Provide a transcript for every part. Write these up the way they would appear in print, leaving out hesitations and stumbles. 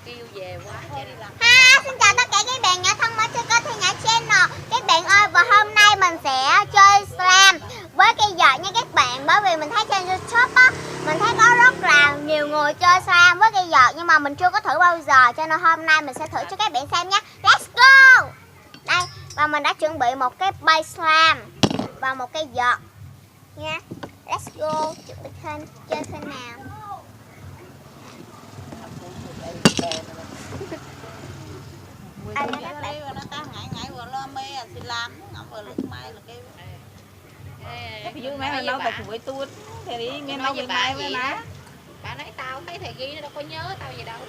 kêu về quá. Xin chào tất cả các bạn nhỏ thân mến trên kênh Thi Nhã Channel. Các bạn ơi, và hôm nay mình sẽ chơi slam với cây vợt nha các bạn. Bởi vì mình thấy trên YouTube á, mình thấy có rất là nhiều người chơi slam với cây vợt, nhưng mà mình chưa có thử bao giờ, cho nên hôm nay mình sẽ thử cho các bạn xem nhé. Let's go. Đây, và mình đã chuẩn bị một cái bay slam và một cây vợt nha. Let's go. Chuẩn bị chơi thế nào. Anh nó đây và nó ta ngại vừa lo mê thì làm ngậm vừa lúc mai là cái chứ mấy lần đâu tao cũng với tuốt thì đi nghe đâu với mai với má. Bà nói tao thấy thầy ghi nó đâu có nhớ tao gì đâu.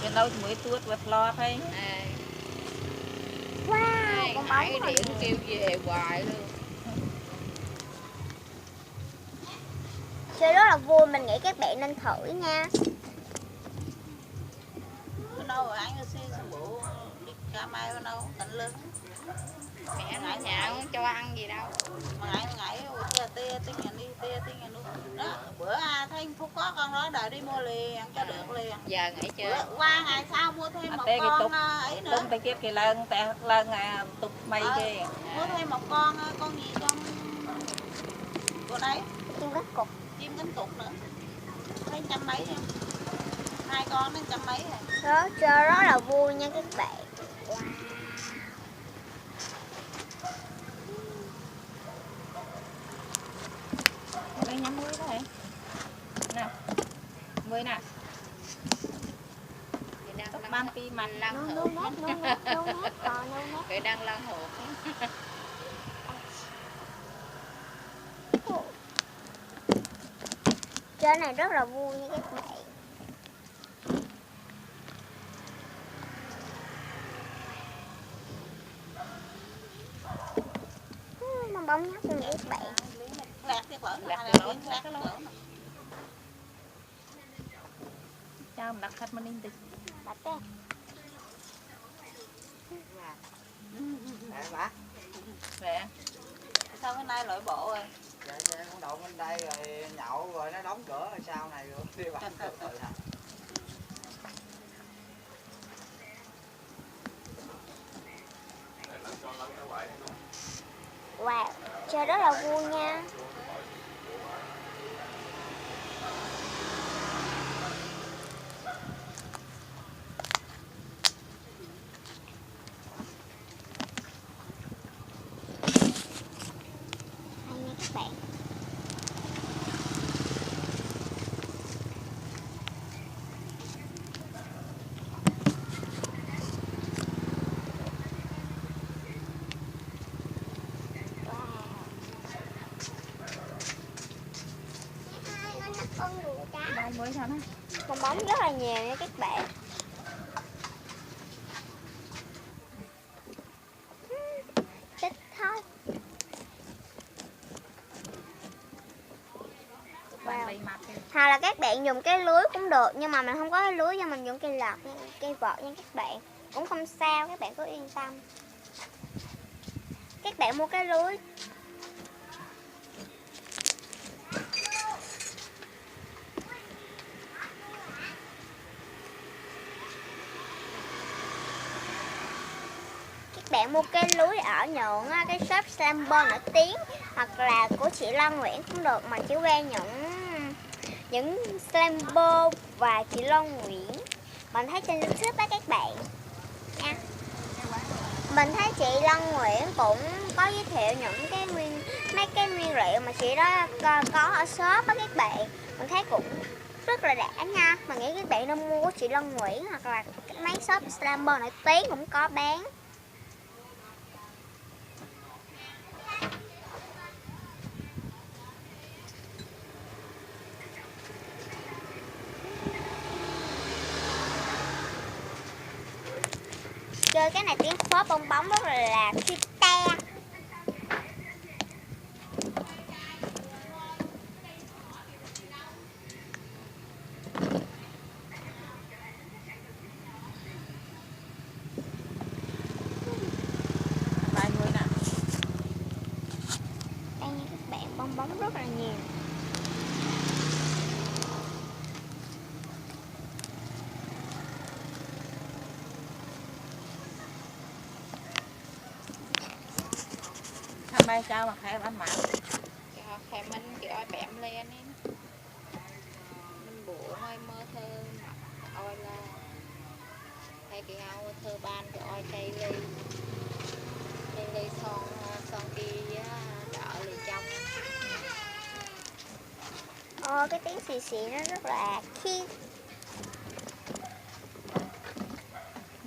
Nghe đâu mới tuốt vật lo thôi. Wow, con bóng điện kêu về hoài luôn. Chơi rất là vui, mình nghĩ các bạn nên thử nha. Đâu rồi anh xin bộ đi ca mai ở đâu tận lưng. Mẹ ngại nhà không cho ăn gì đâu. Mà ngại tia nhà luôn. Đó, bữa thấy Phúc có con đó đợi đi mua liền cho được liền. Giờ nghỉ chơi. Qua ngày sau mua thêm một con ấy nữa. Tung tay kia cái lân tục mây kia. Mua thêm một con gì trong bữa đấy. Chim cánh cụt. Chim cánh cụt nữa. Thấy trăm mấy em. 2 con đến trăm mấy rồi. Đó, chơi rất là vui nha các bạn. Wow. Đây nhắm mũi đây. Nào. Mũi nè. Ban pi mặt lăn nốt cái đang lăn hộp. Chơi này rất là vui nha các bạn. Bong bóng nhóc nha các bạn. Lẹt cái vỡ lẹt cái vỡ. Chào đặt khách mình in tịch. Đặt đây. Bà. Mẹ. Sao hôm nay loại bộ rồi? Dạ con đậu bên đây rồi nhậu rồi nó đóng cửa rồi sau này rồi đi bằng cửa rồi hả? Wow, chơi rất là vui nha. Hay nha các bạn. Bông mới sao đó. Bong bóng rất là nhiều nha các bạn. Thích thôi. Wow. Hoặc là các bạn dùng cái lưới cũng được, nhưng mà mình không có cái lưới cho mình dùng cây lợt, cây vợt nha các bạn. Cũng không sao, các bạn cứ yên tâm. Các bạn mua cái lưới. Bạn mua cái lưới ở những cái shop slamber nổi tiếng, hoặc là của chị Lan Nguyễn cũng được, mà chỉ quen những slamber và chị Lan Nguyễn mình thấy trên YouTube đó các bạn nha. Mình thấy chị Lan Nguyễn cũng có giới thiệu những cái mấy cái nguyên liệu mà chị đó có ở shop đó các bạn. Mình thấy cũng rất là đã nha. Mình nghĩ các bạn nên mua của chị Lan Nguyễn, hoặc là mấy shop slamber nổi tiếng cũng có bán. Chơi cái này tiếng phớp bong bóng rất là guitar. Vài người nè. Đây nha các bạn, bong bóng rất là nhiều. ai sao mà khai anh mặn khai mình kiểu ai bẻm lên ấy mình bố mai mơ thơ mặc oi là hay cái áo thơ ban cái oi cây ly son kia đỡ lì trong cái tiếng xì xì nó rất là cute.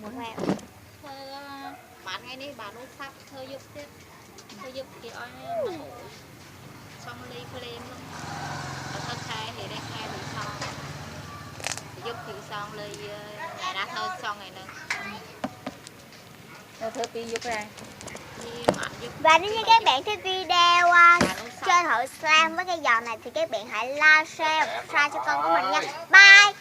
Wow. thơ bạn ngay đi bạn uống pháp thơ giúp tiếp thơ giúp kia oi nó xong ly phê lên luôn thơ khai thì đây khai thì son thì giúp thì son ly ngày đã thơ son ngày nữa thơ pi giúp ra Và nếu như các bạn thích video chơi thử slam với cây giò này thì các bạn hãy like, share và subscribe cho kênh của mình nha. Bye.